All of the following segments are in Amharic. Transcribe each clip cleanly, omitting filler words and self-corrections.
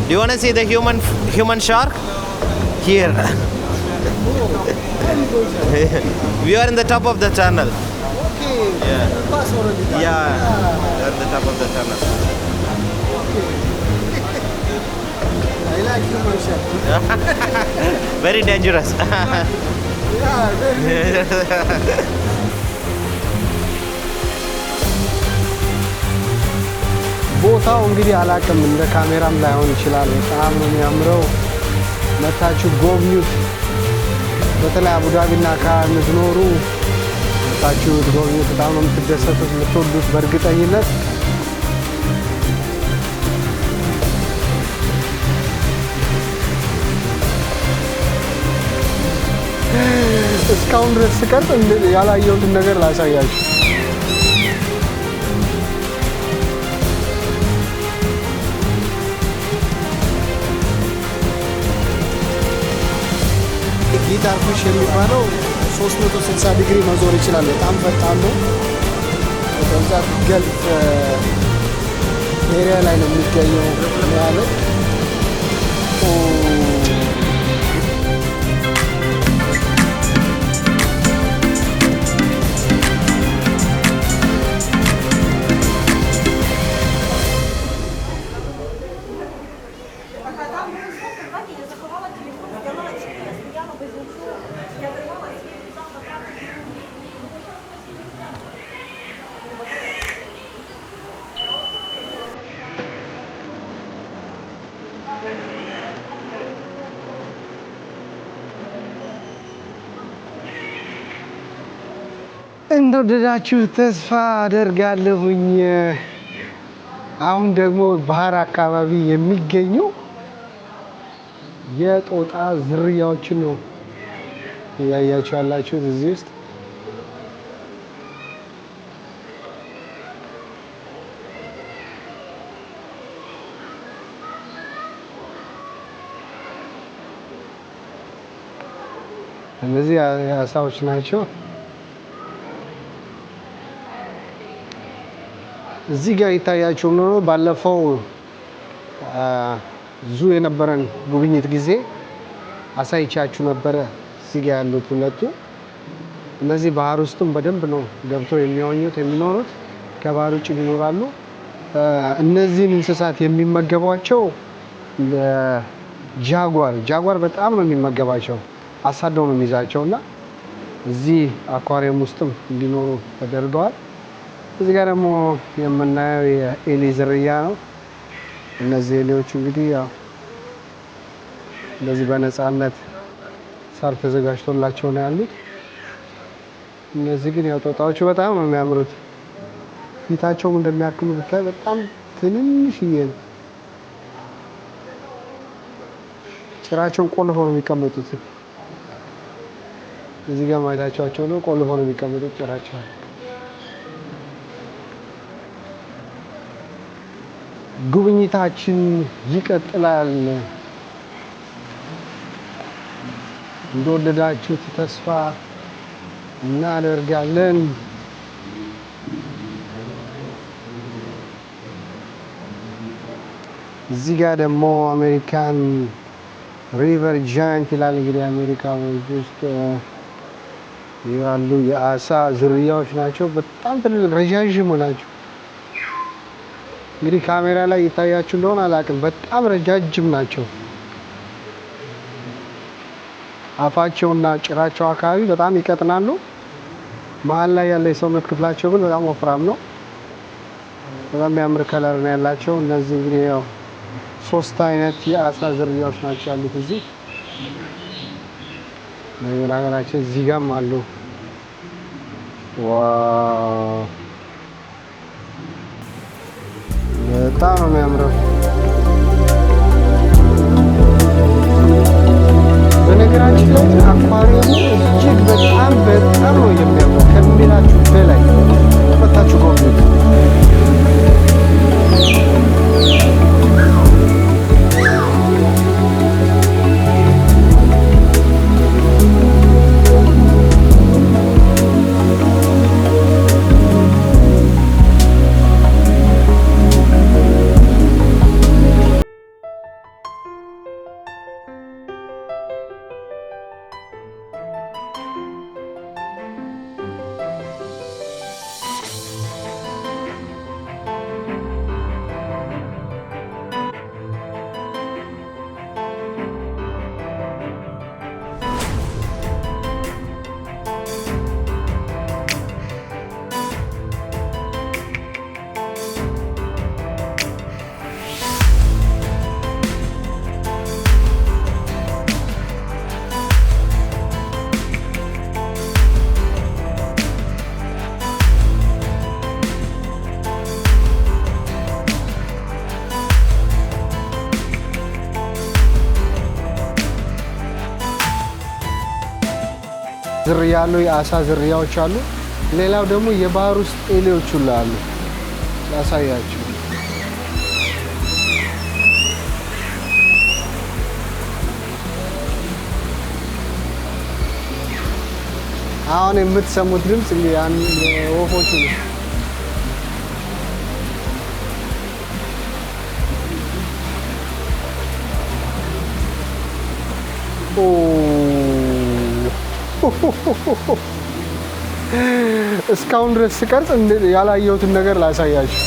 Do you want to see the human shark? Here. We are in the top of the tunnel. Okay. Yeah. Pass already. Yeah. We are at the top of the tunnel. I like human shark. Very dangerous. Yeah, very ቦታው እንግዲህ አላውቅም እንደ ካሜራም ላይሆን ይችላል። በጣም ነው የሚያምረው። መታችሁ ጎብኙት። በተለይ አቡዳቢና አካባቢ የምትኖሩ መታችሁ ጎብኙት። በጣም ነው የምትደሰቱት፣ የምትወዱት በእርግጠኝነት። እስካሁን ድረስ ስቀርጽ ያላየሁትን ነገር ላሳያችሁ። ጊታር ፊሽ የሚባለው 360 ዲግሪ መዞር ይችላል። በጣም ፈጣን ነው። በብዛት ገልፍ ኤሪያ ላይ ነው የሚገኘው ያለው። እንደወደዳችሁ ተስፋ አደርጋለሁኝ። አሁን ደግሞ ባህር አካባቢ የሚገኙ የጦጣ ዝርያዎችን ነው እያያችሁ ያላችሁት እዚህ ውስጥ። እነዚህ አሳዎች ናቸው። እዚህ ጋር ይታያችሁ ነው። ባለፈው ዙ የነበረን ጉብኝት ጊዜ አሳይቻችሁ ነበረ። እዚህ ጋር ያሉት ሁለቱ እነዚህ ባህር ውስጥም በደንብ ነው ገብተው የሚዋኙት የሚኖሩት፣ ከባህር ውጭ ይኖራሉ። እነዚህን እንስሳት የሚመገቧቸው ጃጓር በጣም ነው የሚመገባቸው፣ አሳደው ነው የሚይዛቸውና እዚህ አኳሪየም ውስጥም እንዲኖሩ ተደርገዋል። እዚህ ጋር ደግሞ የምናየው የኤሊ ዝርያ ነው። እነዚህ ኤሊዎች እንግዲህ ያው እንደዚህ በነፃነት ሳር ተዘጋጅቶላቸው ነው ያሉት። እነዚህ ግን ያው ጦጣዎቹ በጣም ነው የሚያምሩት። ፊታቸውም እንደሚያክሉ ብታይ በጣም ትንንሽዬ ነው። ጭራቸውን ቆልፈው ነው የሚቀመጡት። እዚህ ጋር ማየታቸው ነው፣ ቆልፈው ነው የሚቀመጡት ጭራቸውን። ጉብኝታችን ይቀጥላል። እንደወደዳችሁት ተስፋ እናደርጋለን። እዚህ ጋር ደግሞ አሜሪካን ሪቨር ጃይንት ይላል። እንግዲህ አሜሪካ ውስጥ ያሉ የአሳ ዝርያዎች ናቸው። በጣም ትልልቅ ረዣዥም ናቸው። እንግዲህ ካሜራ ላይ ይታያችሁ እንደሆነ አላውቅም። በጣም ረጃጅም ናቸው። አፋቸውና ጭራቸው አካባቢ በጣም ይቀጥናሉ። መሀል ላይ ያለ የሰውነት ክፍላቸው ግን በጣም ወፍራም ነው። በጣም የሚያምር ከለር ነው ያላቸው። እነዚህ እንግዲህ ያው 3 አይነት የአሳ ዝርያዎች ናቸው ያሉት እዚህ። ነገራችን እዚህ ጋርም አሉ። ዋው በጣም ነው የሚያምረው። በነገራችን ላይ አኳሪየሙ እጅግ በጣም ነው የሚያምረው ከሚላችሁ በላይ መታችሁ ጎብኙት። ዝርያ ያለው የአሳ ዝርያዎች አሉ። ሌላው ደግሞ የባህር ውስጥ ኤሌዎች ሁሉ አሉ። ላሳያችሁ። አሁን የምትሰሙት ድምፅ ወፎቹ ነው። እስካሁን ድረስ ስቀርጽ ያላየሁትን ነገር ላሳያችሁ።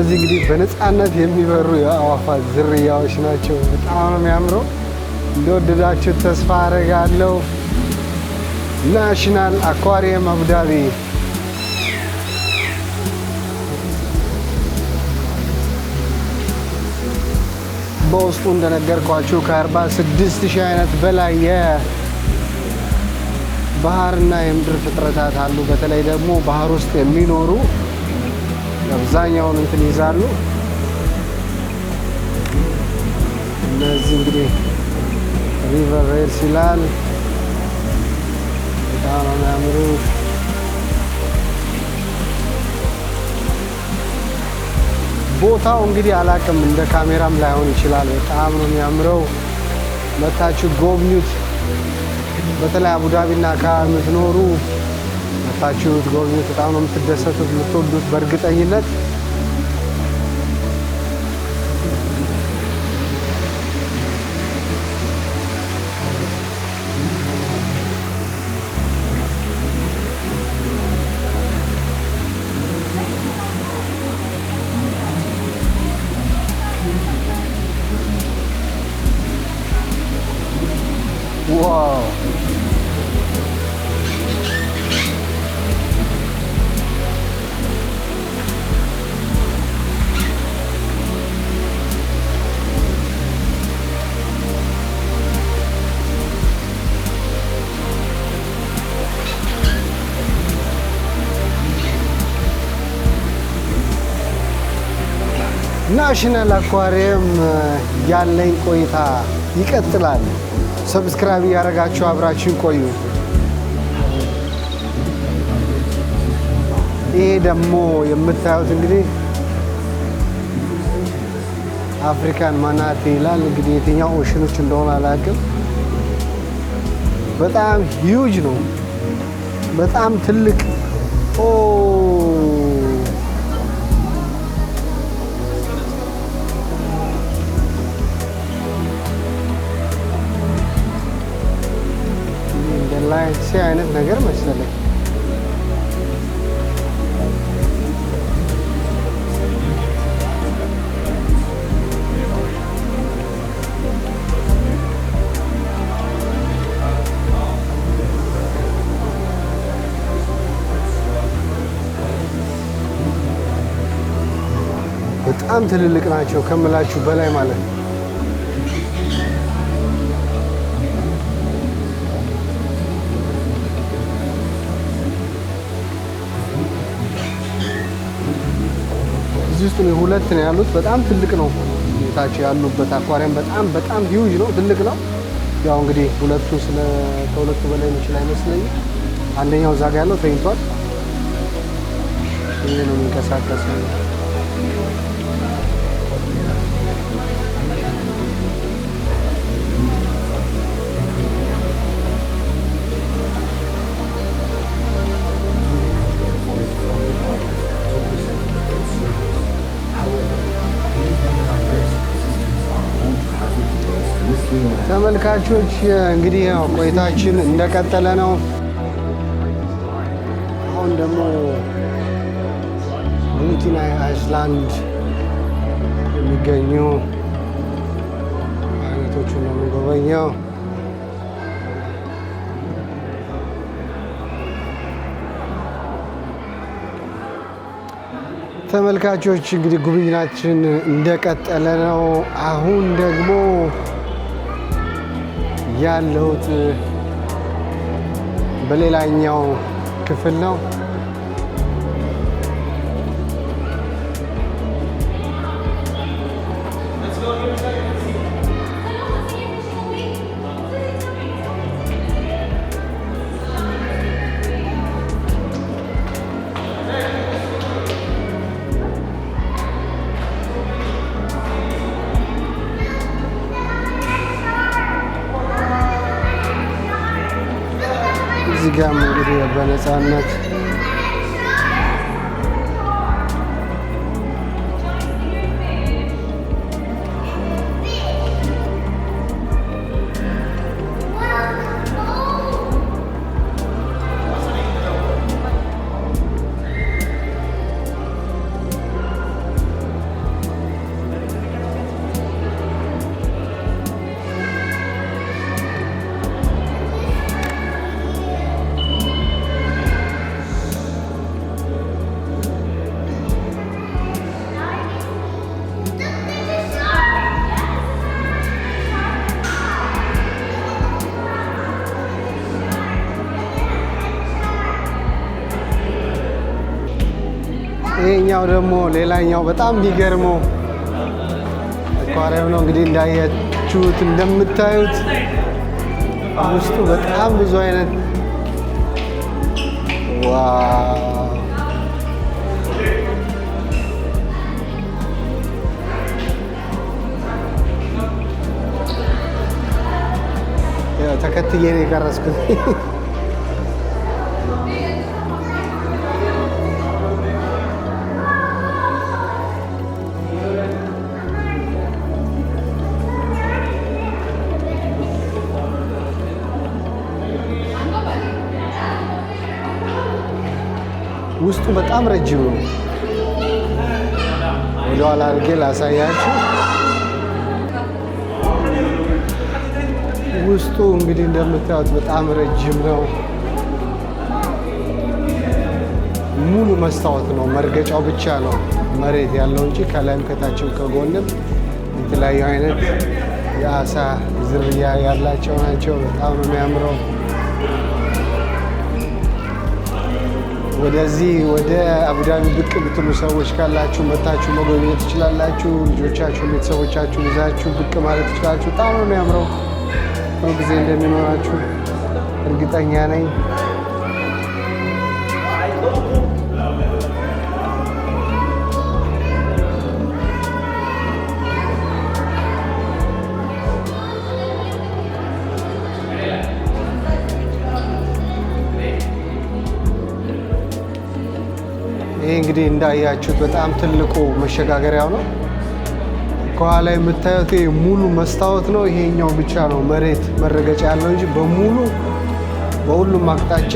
እነዚህ እንግዲህ በነፃነት የሚበሩ የአዕዋፋት ዝርያዎች ናቸው። በጣም ነው የሚያምረው። እንደወደዳችሁ ተስፋ አደርጋለሁ። ናሽናል አኳሪየም አቡዳቢ በውስጡ እንደነገርኳችሁ ከ46,000 አይነት በላይ የባህርና የምድር ፍጥረታት አሉ። በተለይ ደግሞ ባህር ውስጥ የሚኖሩ አብዛኛውን እንትን ይዛሉ። እነዚህ እንግዲህ ሪቨር ሬድስ ይላል። በጣም ነው የሚያምሩት። ቦታው እንግዲህ አላቅም፣ እንደ ካሜራም ላይሆን ይችላል። በጣም ነው የሚያምረው። መታችሁ ጎብኙት። በተለይ አቡዳቢና አካባቢ የምትኖሩ መታችሁ ጎብኙት። በጣም ነው የምትደሰቱት፣ የምትወዱት በእርግጠኝነት። ዋው ናሽናል አኳሪየም ያለኝ ቆይታ ይቀጥላል። ሰብስክራይብ ያደረጋችሁ አብራችሁ ቆዩ። ይሄ ደግሞ የምታዩት እንግዲህ አፍሪካን ማናቲ ይላል። እንግዲህ የትኛው ኦሽኖች እንደሆነ አላውቅም። በጣም ሂውጅ ነው፣ በጣም ትልቅ ላይት አይነት ነገር መሰለኝ። በጣም ትልልቅ ናቸው ከምላችሁ በላይ ማለት ነው። እዚህ ውስጥ ነው ሁለት ነው ያሉት። በጣም ትልቅ ነው። ታች ያሉበት አኳሪየም በጣም ሂውጅ ነው፣ ትልቅ ነው። ያው እንግዲህ ሁለቱ ከሁለቱ በላይ የሚችል አይመስለኝም። አንደኛው እዛ ጋር ያለው ተኝቷል። ይሄ ነው የሚንቀሳቀሰው። ተመልካቾች እንግዲህ ያው ቆይታችን እንደቀጠለ ነው። አሁን ደግሞ ቡቲን አይስላንድ የሚገኙ አይነቶቹን ነው የምንጎበኘው። ተመልካቾች እንግዲህ ጉብኝታችን እንደቀጠለ ነው። አሁን ደግሞ ያለሁት በሌላኛው ክፍል ነው። እዚህ ጋር እንግዲህ በነፃነት ይሄኛው ደግሞ ሌላኛው በጣም የሚገርመው አኳሪየም ነው። እንግዲህ እንዳያችሁት እንደምታዩት ውስጡ በጣም ብዙ አይነት ዋው ተከትዬ ነው የቀረስኩት። ውስጡ በጣም ረጅም ነው። ወደኋላ አድርጌ ላሳያችሁ። ውስጡ እንግዲህ እንደምታዩት በጣም ረጅም ነው። ሙሉ መስታወት ነው። መርገጫው ብቻ ነው መሬት ያለው እንጂ ከላይም ከታችም ከጎንም የተለያዩ አይነት የአሳ ዝርያ ያላቸው ናቸው። በጣም ነው የሚያምረው። ወደዚህ ወደ አቡዳቢ ብቅ ብትሉ ሰዎች ካላችሁ መታችሁ መጎብኘት ትችላላችሁ። ልጆቻችሁ፣ ቤተሰቦቻችሁ ይዛችሁ ብቅ ማለት ትችላላችሁ። በጣም ነው የሚያምረው። ጥሩ ጊዜ እንደሚኖራችሁ እርግጠኛ ነኝ። ይህ እንግዲህ እንዳያችሁት በጣም ትልቁ መሸጋገሪያው ነው። ከኋላ የምታዩት ሙሉ መስታወት ነው። ይሄኛው ብቻ ነው መሬት መረገጫ ያለው እንጂ በሙሉ በሁሉም አቅጣጫ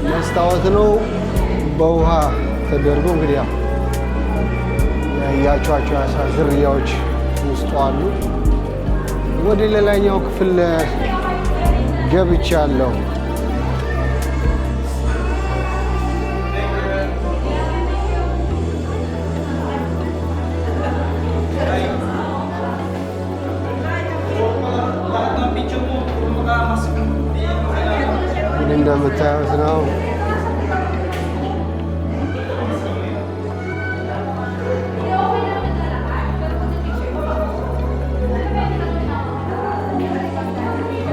መስታወት ነው። በውሃ ተደርጎ እንግዲህ ያው ያያችኋቸው አሳ ዝርያዎች ውስጡ አሉ። ወደ ሌላኛው ክፍል ገብቻለሁ። እንደምታዩት ነው።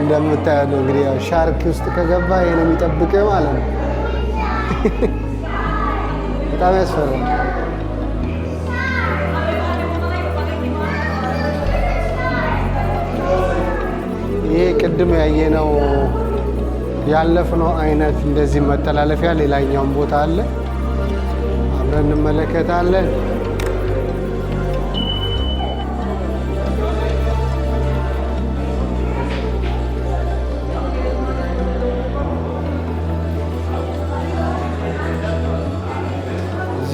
እንደምታዩት ነው እንግዲህ ያው ሻርክ ውስጥ ከገባ ይሄን የሚጠብቅ ማለት ነው። በጣም ያስፈራል። ይሄ ቅድም ያየነው ያለፍነው አይነት እንደዚህ መተላለፊያ ሌላኛውን ቦታ አለ። አብረን እንመለከታለን።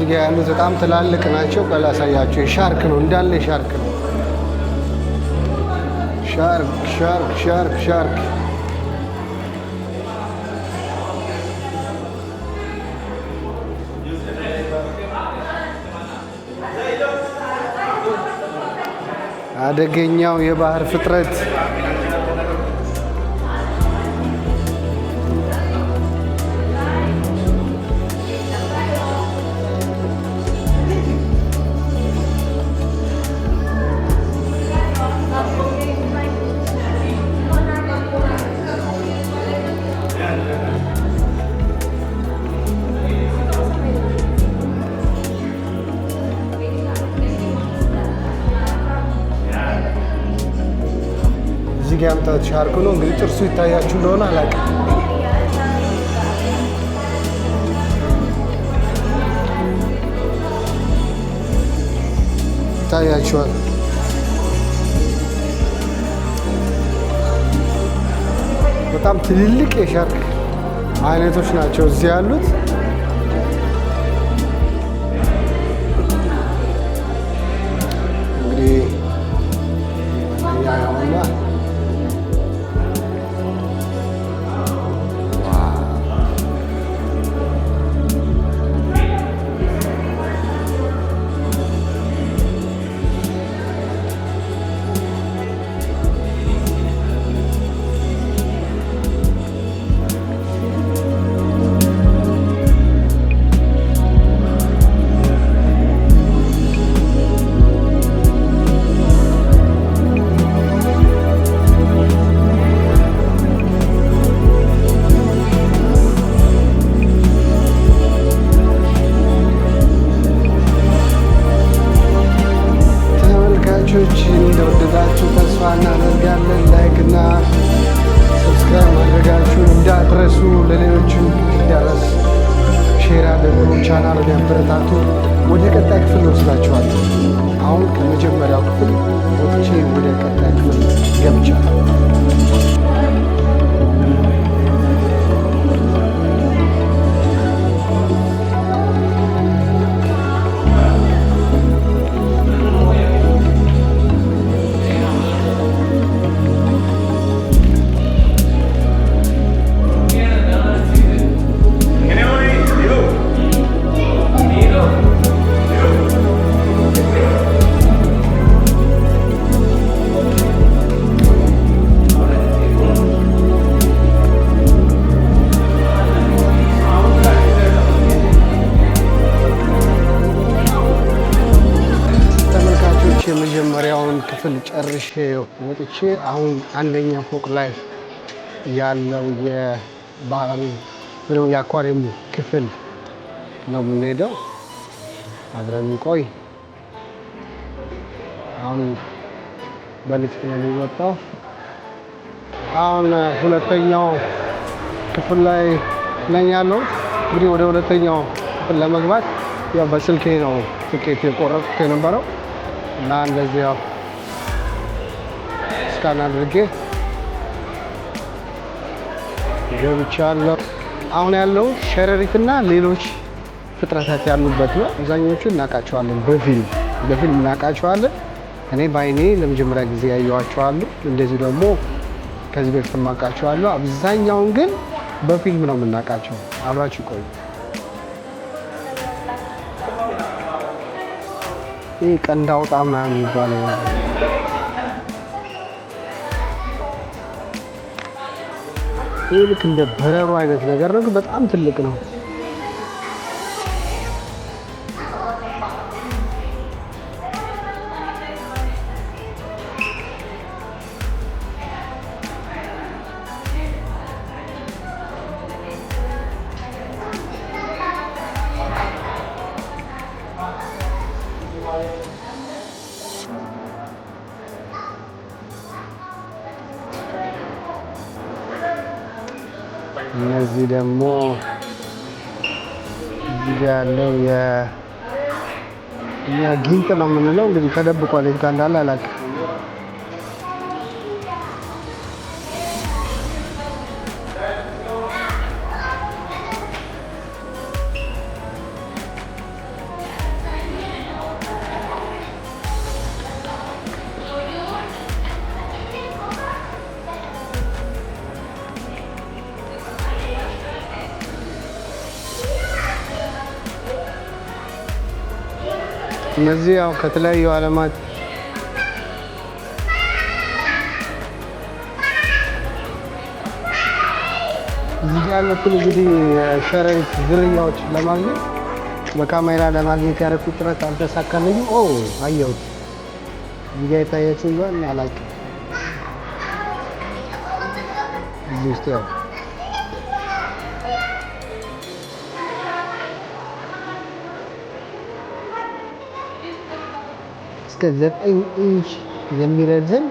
ጋር ያሉት በጣም ትላልቅ ናቸው። ቀላሳያቸው ሻርክ ነው እንዳለ ሻርክ ነው። ሻርክ ሻርክ ሻርክ ሻርክ አደገኛው የባህር ፍጥረት እዚህ ጋር ያምጣት ሻርክ ነው እንግዲህ ጥርሱ ይታያችሁ እንደሆነ አላውቅም። ይታያችኋል። በጣም ትልልቅ የሻርክ አይነቶች ናቸው እዚህ ያሉት። እንግዲህ ያውና እንደወደዳችሁ ተስፋ እናደርጋለን። ላይክ እና ሰብስክራይብ ማድረጋችሁን እንዳትረሱ። ለሌሎችም እንዲደርስ ሼር አድርጉ። ቻናሉን ያበረታቱ። ወደ ቀጣይ ክፍል ወስዳችኋለሁ። አሁን ከመጀመሪያው ክፍል ወጥቼ ወደ ቀጣይ ክፍል ገብቻለሁ። የመጀመሪያውን ክፍል ጨርሼ ወጥቼ አሁን አንደኛ ፎቅ ላይ ያለው የባህሩ ወይም የአኳሪየሙ ክፍል ነው የምንሄደው። አብረን ቆይ። አሁን በሊፍት ነው የሚወጣው። አሁን ሁለተኛው ክፍል ላይ ነኝ ያለው። እንግዲህ ወደ ሁለተኛው ክፍል ለመግባት ያው በስልኬ ነው ትኬት የቆረጥኩት የነበረው እና እንደዚህ ያው ስካን አድርጌ ገብቻለሁ። አሁን ያለው ሸረሪትና ሌሎች ፍጥረታት ያሉበት ነው። አብዛኞቹ እናውቃቸዋለን፣ በፊልም እናውቃቸዋለን። እኔ በአይኔ ለመጀመሪያ ጊዜ ያየኋቸዋለሁ። እንደዚህ ደግሞ ከዚህ በፊት የማውቃቸዋለሁ። አብዛኛውን ግን በፊልም ነው የምናውቃቸው። አብራችሁ ቆዩ። ይህ ቀንድ አውጣ ምናምን የሚባለው ይህ ልክ እንደ በረሮ አይነት ነገር ነው፣ ግን በጣም ትልቅ ነው። እነዚህ ደግሞ እዚህ ያለው ጊንጥ ነው የምንለው። እንግዲህ ተደብቋል፣ የት ጋር እንዳለ አላውቅም። እነዚህ ያው ከተለያዩ ዓለማት እዚህ ያሉትን እንግዲህ ሸረሪት ዝርያዎች ለማግኘት በካሜራ ለማግኘት ያደረኩት ጥረት አልተሳካልኝም። አየሁት እዚህ ጋር የታያችሁ እንኳን አላውቅም። እዚህ ውስጥ ያው እስከ 9 ኢንች የሚረዝም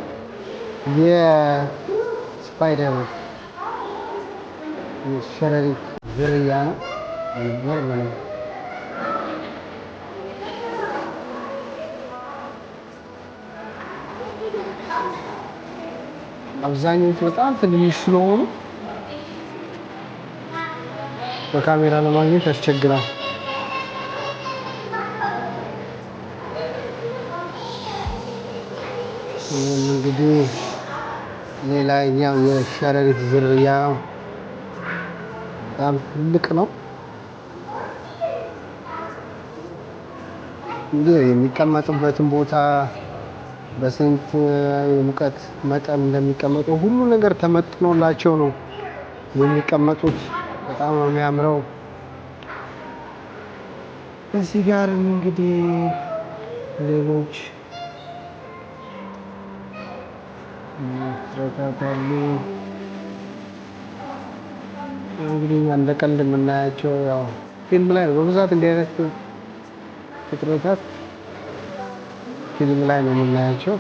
የስፓይደር ሸረሪት ዝርያ ነው። አብዛኞቹ በጣም ትንሽ ስለሆኑ በካሜራ ለማግኘት ያስቸግራል። እንግዲህ ሌላኛው የሸረሪት ዝርያ በጣም ትልቅ ነው። እንግዲህ የሚቀመጥበትን ቦታ በስንት የሙቀት መጠን እንደሚቀመጡ ሁሉ ነገር ተመጥኖላቸው ነው የሚቀመጡት። በጣም ነው የሚያምረው። እዚህ ጋር እንግዲህ ሌሎች ተካታሉ እንግዲህ እንደ ቀልድ የምናያቸው ያው ፊልም ላይ ነው በብዛት እንዲህ አይነት ፍጥረታት ፊልም ላይ ነው የምናያቸው።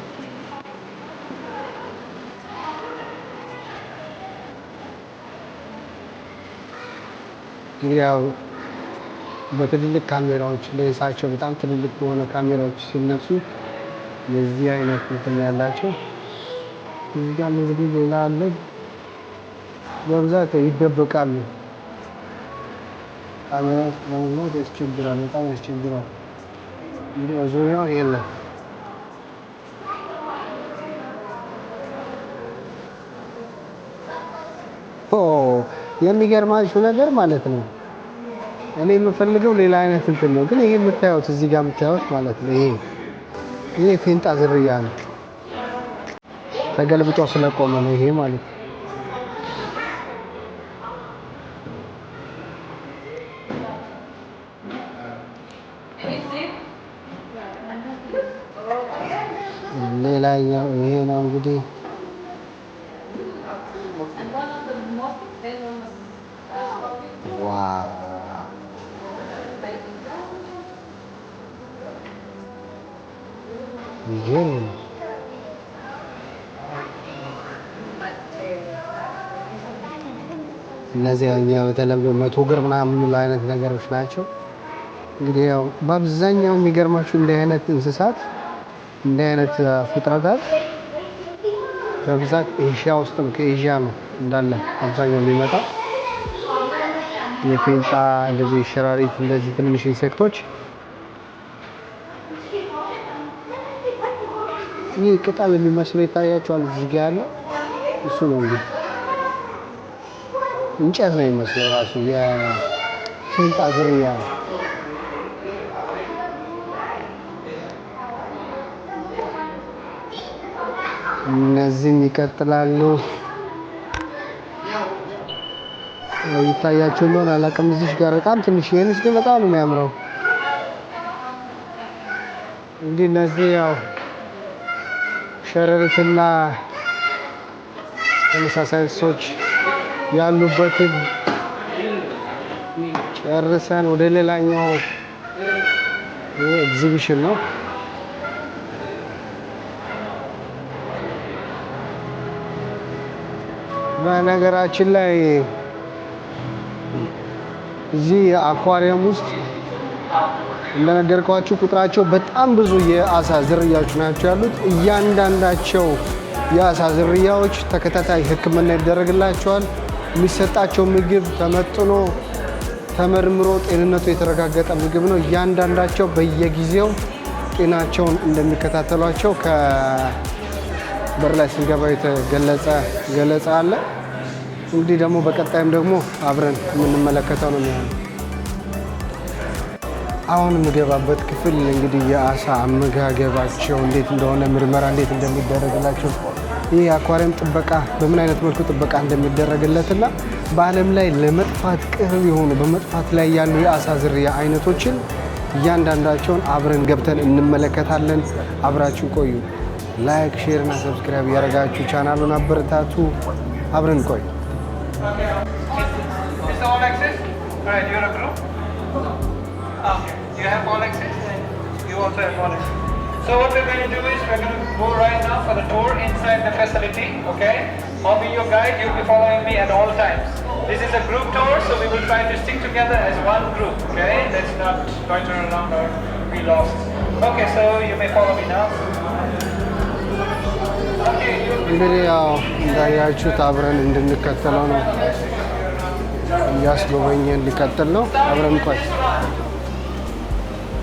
ያው በትልልቅ ካሜራዎች ሌንሳቸው በጣም ትልልቅ በሆነ ካሜራዎች ሲነሱ የዚህ አይነት እንትን ያላቸው እዚህ ጋር እንግዲህ ሌላ አለ። በብዛት ይደበቃሉ። ካሜራ ለመግባት ያስቸግራል፣ በጣም ያስቸግራል። እንግዲህ ዙሪያው የለም። የሚገርማችሁ ነገር ማለት ነው እኔ የምፈልገው ሌላ አይነት እንትን ነው፣ ግን ይሄ የምታዩት እዚህ ጋር የምታዩት ማለት ነው ይሄ ፌንጣ ዝርያ ነው። ተገልብጦ ስለቆመ ነው ይሄ ማለት ነው። ሌላኛው ይሄ ነው እንግዲህ ዋው ይሄን እነዚህ ያው በተለምዶ 100 ግር ምናምን አይነት ነገሮች ናቸው። እንግዲህ ያው በአብዛኛው የሚገርማችሁ እንዲህ አይነት እንስሳት እንዲህ አይነት ፍጥረታት በብዛት ኤዥያ ውስጥ ነው፣ ከኤዥያ ነው እንዳለ አብዛኛው የሚመጣው። የፌንጣ እንደዚህ ሸራሪት እንደዚህ ትንንሽ ኢንሴክቶች ይህ ቅጠል የሚመስለው ይታያቸዋል እዚህ ጋር ያለው እሱ ነው እንግዲህ እንጨት ነው የሚመስለው ራሱ የፌንጣ ዝርያ ነው። እነዚህም ይቀጥላሉ። ይታያችሁ እንደሆነ አላውቅም። እዚህ ጋር በጣም ትንሽ ይሄንስ ግን በጣም ነው የሚያምረው። እንግዲህ እነዚህ ያው ሸረሪትና ተመሳሳይ እንስሶች ያሉበትን ጨርሰን ወደ ሌላኛው ኤግዚቢሽን ነው። በነገራችን ላይ እዚህ አኳሪየም ውስጥ እንደነገርኳችሁ ቁጥራቸው በጣም ብዙ የአሳ ዝርያዎች ናቸው ያሉት። እያንዳንዳቸው የአሳ ዝርያዎች ተከታታይ ሕክምና ይደረግላቸዋል። የሚሰጣቸው ምግብ ተመጥኖ ተመርምሮ ጤንነቱ የተረጋገጠ ምግብ ነው። እያንዳንዳቸው በየጊዜው ጤናቸውን እንደሚከታተሏቸው ከበር ላይ ስንገባ የተገለጸ ገለጻ አለ። እንግዲህ ደግሞ በቀጣይም ደግሞ አብረን የምንመለከተው ነው የሚሆነው። አሁን የምገባበት ክፍል እንግዲህ የአሳ አመጋገባቸው እንዴት እንደሆነ ምርመራ እንዴት እንደሚደረግላቸው ይህ አኳሪየም ጥበቃ በምን አይነት መልኩ ጥበቃ እንደሚደረግለትና በዓለም ላይ ለመጥፋት ቅርብ የሆኑ በመጥፋት ላይ ያሉ የአሳ ዝርያ አይነቶችን እያንዳንዳቸውን አብረን ገብተን እንመለከታለን። አብራችሁ ቆዩ። ላይክ፣ ሼር እና ሰብስክራይብ ያደረጋችሁ ቻናሉን አበረታቱ። አብረን ቆዩ። You have all access and you also have all access. So what we're going to do is we're going to go right now for the tour inside the facility, okay? I'll be your guide, you'll be following me at all times. This is a group tour, so we will try to stick together as one group, okay? Let's not loiter around or be lost. Okay, so you may follow me now. እንግዲህ ያው እንዳያችሁት አብረን እንድንከተለው ነው እያስጎበኘን ሊቀጥል ነው። አብረን ቆይ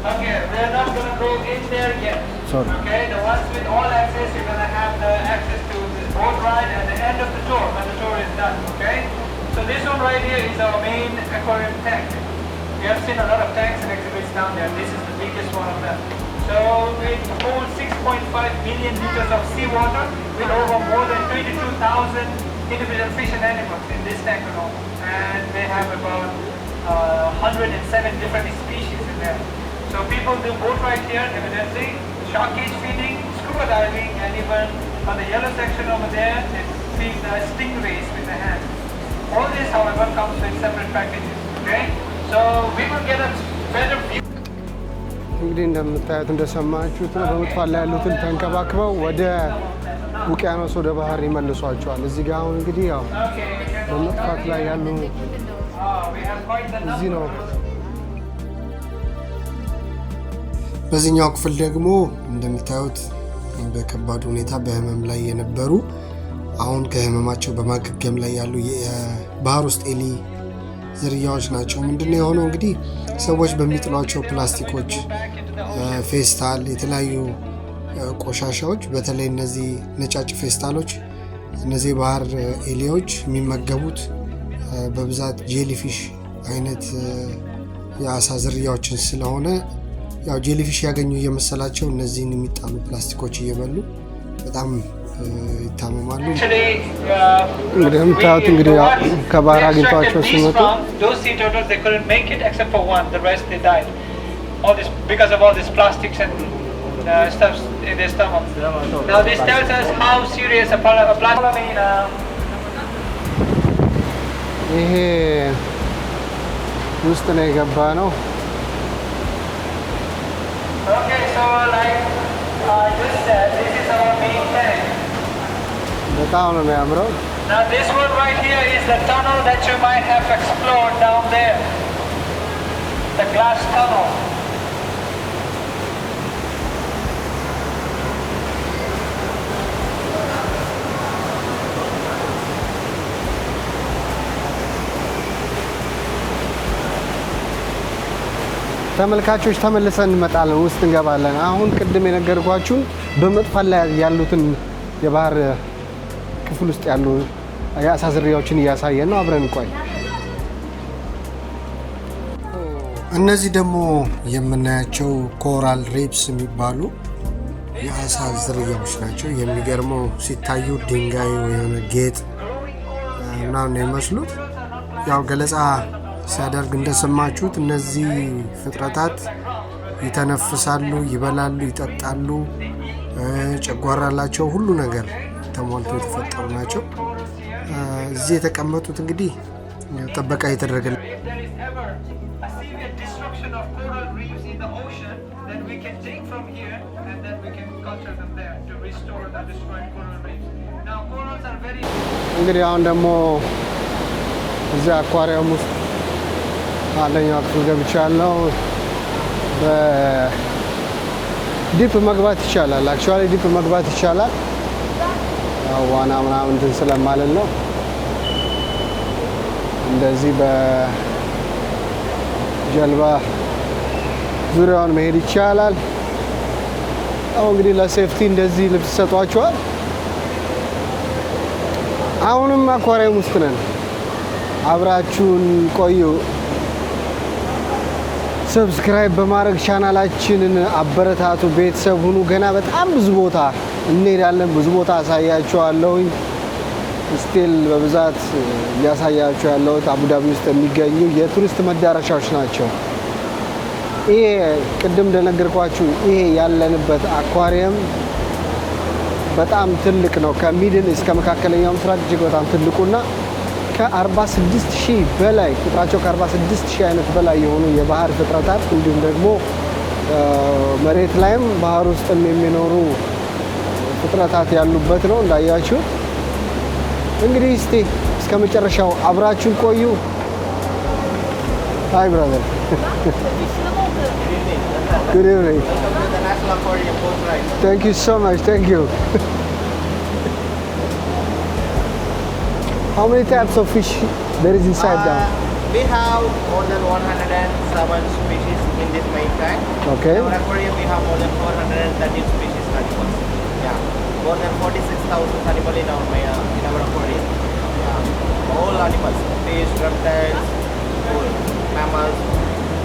Okay, we're not going to go in there yet. Sorry. Okay, the ones with all access, you're going to have the access to this boat ride at the end of the tour, when the tour is done, okay? So this one right here is our main aquarium tank. You have seen a lot of tanks and exhibits down there. This is the biggest one of them. So it holds 6.5 million liters of seawater with over more than 22,000 individual fish and animals in this tank alone. And they have about 107 different species in there. So people do boat ride here, evidently, shark cage feeding, scuba diving, and even on the yellow section over there, they feed stingrays with the hand. All this, however, comes with separate packages, okay? So we will get a better view. እንግዲህ እንደምታዩት እንደሰማችሁት ነው በመጥፋት ላይ ያሉትን ተንከባክበው ወደ ውቅያኖስ ወደ ባህር ይመልሷቸዋል። እዚህ ጋር አሁን እንግዲህ ያው በመጥፋት ላይ ያሉ እዚህ ነው። በዚህኛው ክፍል ደግሞ እንደምታዩት በከባድ ሁኔታ በህመም ላይ የነበሩ አሁን ከህመማቸው በማገገም ላይ ያሉ የባህር ውስጥ ኤሊ ዝርያዎች ናቸው። ምንድነው የሆነው እንግዲህ ሰዎች በሚጥሏቸው ፕላስቲኮች፣ ፌስታል፣ የተለያዩ ቆሻሻዎች በተለይ እነዚህ ነጫጭ ፌስታሎች እነዚህ ባህር ኤሊዎች የሚመገቡት በብዛት ጄሊፊሽ አይነት የአሳ ዝርያዎችን ስለሆነ ያው ጄሊፊሽ ያገኙ እየመሰላቸው እነዚህን የሚጣሉ ፕላስቲኮች እየበሉ በጣም ይታመማሉ። እንግዲህ የምታዩት እንግዲህ ከባህር አግኝቷቸው ሲመጡ stuff in their stomach. Now this tells us how serious a plastic. ይሄ ውስጥ ነው የገባ ነው። Okay, so like just said, this is our main tank. በጣም ነው የሚያምረው። Now this one right here is the tunnel that you might have explored down there. The glass tunnel. ተመልካቾች ተመልሰን እንመጣለን፣ ውስጥ እንገባለን። አሁን ቅድም የነገርኳችሁን በመጥፋት ላይ ያሉትን የባህር ክፍል ውስጥ ያሉ የአሳ ዝርያዎችን እያሳየን ነው። አብረን ቆይ። እነዚህ ደግሞ የምናያቸው ኮራል ሪፕስ የሚባሉ የአሳ ዝርያዎች ናቸው። የሚገርመው ሲታዩ ድንጋይ የሆነ ጌጥ ምናምን የሚመስሉት ያው ገለጻ ሲያደርግ እንደሰማችሁት እነዚህ ፍጥረታት ይተነፍሳሉ፣ ይበላሉ፣ ይጠጣሉ፣ ጨጓራላቸው ሁሉ ነገር ተሟልቶ የተፈጠሩ ናቸው። እዚህ የተቀመጡት እንግዲህ ጥበቃ የተደረገ እንግዲህ አሁን ደግሞ እዚህ አኳሪየም ውስጥ አንደኛው ክፍል ገብቻለሁ። በዲፕ መግባት ይቻላል። አክቹአሊ ዲፕ መግባት ይቻላል። ያው ዋና ምናምን እንትን ስለማለት ነው። እንደዚህ በጀልባ ዙሪያውን መሄድ ይቻላል። አሁን እንግዲህ ለሴፍቲ እንደዚህ ልብስ ሰጧቸዋል። አሁንም አኳሪየም ውስጥ ነን። አብራችሁን ቆዩ። ሰብስክራይብ በማድረግ ቻናላችንን አበረታቱ። ቤተሰብ ሁኑ። ገና በጣም ብዙ ቦታ እንሄዳለን። ብዙ ቦታ አሳያችኋለሁኝ። ስቲል በብዛት እያሳያችሁ ያለሁት አቡዳቢ ውስጥ የሚገኙ የቱሪስት መዳረሻዎች ናቸው። ይሄ ቅድም እንደነገርኳችሁ ይሄ ያለንበት አኳሪየም በጣም ትልቅ ነው። ከሚድል እስከ መካከለኛው ምስራቅ እጅግ በጣም ትልቁና ከ46,000 በላይ ቁጥራቸው ከ46,000 አይነት በላይ የሆኑ የባህር ፍጥረታት እንዲሁም ደግሞ መሬት ላይም ባህር ውስጥም የሚኖሩ ፍጥረታት ያሉበት ነው እንዳያችሁት። እንግዲህ እስቲ እስከ መጨረሻው አብራችሁን ቆዩ። ሃይ ብራዘር Good evening. Welcome to the National Aquarium boat ride. Thank you so much. Thank you. How many types of fish there is inside down? We have more than 107 species in this main tank. Okay. In our aquarium we have more than 430 species animals. Yeah. More than 46,000 animals in our aquarium. Yeah. All animals, fish, reptiles, mammals.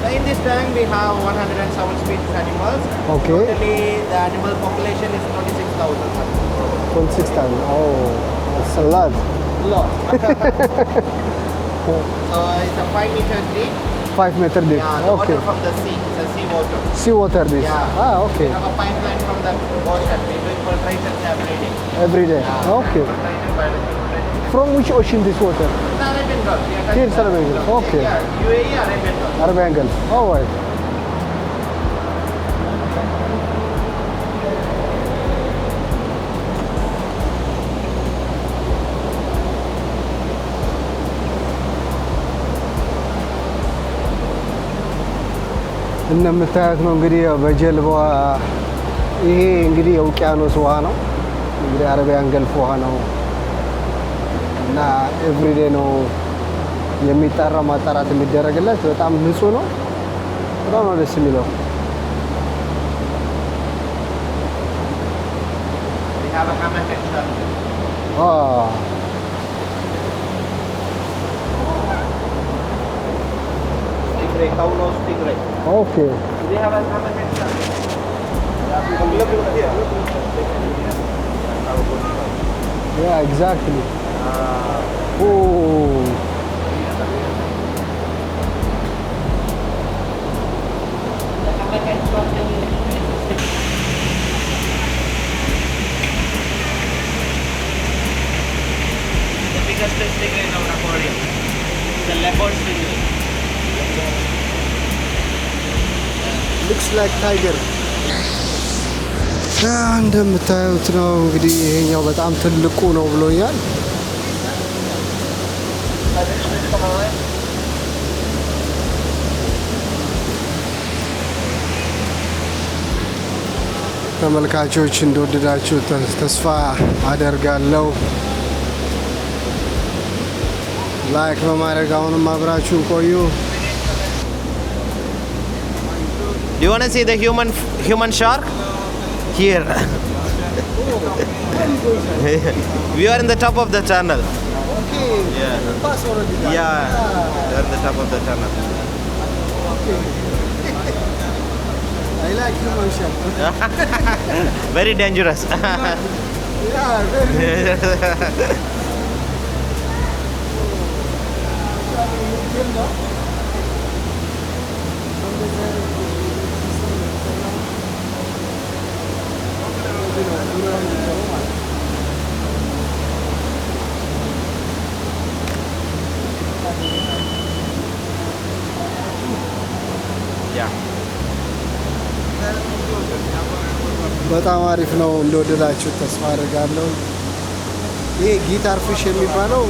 In this tank we have 107 species animals. Okay. Totally the animal population is 26,000. 26,000. Oh, that's a lot. Lot. So it's a 5 meter deep. 5 meter deep. Yeah, the Okay. water from the sea. It's a sea water. Sea water this. Yeah. Ah, okay. We have a pipeline from the ocean. We do filtration every day. Every day. Yeah. Okay. Filtration by the filtration. From which ocean this water? The Arabian Gulf. We are touching Here, the Arabian Gulf. Okay. Yeah, UAE Arabian Gulf. Arabian Gulf. All right. እንደምታዩት ነው እንግዲህ በጀልባ ይሄ እንግዲህ የውቅያኖስ ውሃ ነው። እንግዲህ አረቢያን ገልፍ ውሃ ነው እና ኤቭሪዴ ነው የሚጣራ ማጣራት የሚደረግለት። በጣም ንጹህ ነው። በጣም ነው ደስ የሚለው። We have a hammock and shelter. Stingray, cow nose stingray. Okay. We have a hammock and shelter. Look here. Yeah, exactly. Oh. The hammock and shelter is the biggest stingray in our aquarium. The leopard stingray. Looks like tiger. እንደምታዩት ነው እንግዲህ ይሄኛው በጣም ትልቁ ነው ብሎኛል። ተመልካቾች እንደወደዳችሁ ተስፋ አደርጋለሁ። ላይክ በማድረግ አሁንም አብራችሁን ቆዩ። Do you want to see the human shark? Here. We are in the top of the tunnel. Okay. Yeah. Pass already. Yeah, we are in the top of the tunnel. I like human shark. Very dangerous. Yeah, very. Yeah. በጣም አሪፍ ነው። እንደወደዳችሁ ተስፋ አደርጋለሁ። ይሄ ጊታር ፊሽ የሚባለው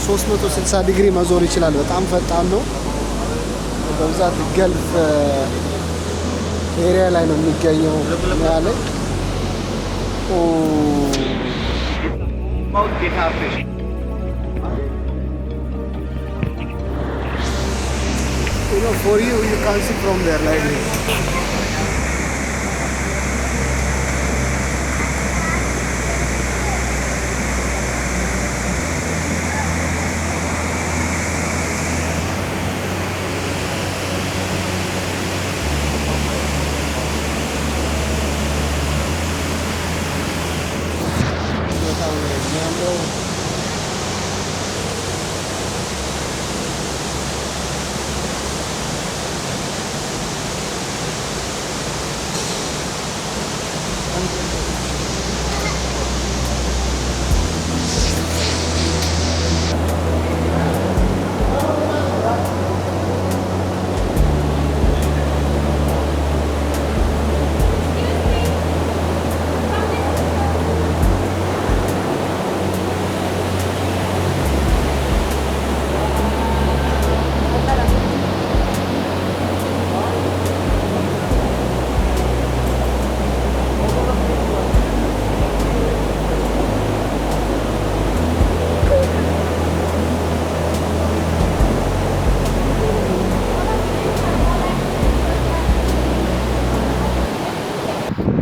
360 ዲግሪ መዞር ይችላል። በጣም ፈጣን ነው። በብዛት ገልፍ ኤሪያ ላይ ነው የሚገኘው ያለ Both guitar fish. You know, for you can't see from there like this. የሚያምረው።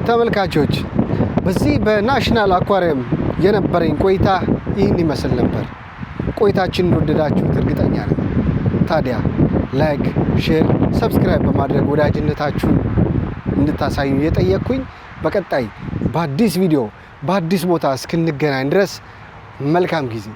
ተመልካቾች በዚህ በናሽናል አኳሪየም የነበረኝ ቆይታ ይህን ይመስል ነበር። ቆይታችንን እንደወደዳችሁት እርግጠኛ ነኝ። ታዲያ ላይክ፣ ሼር፣ ሰብስክራይብ በማድረግ ወዳጅነታችሁን እንድታሳዩ እየጠየቅኩኝ በቀጣይ በአዲስ ቪዲዮ በአዲስ ቦታ እስክንገናኝ ድረስ መልካም ጊዜ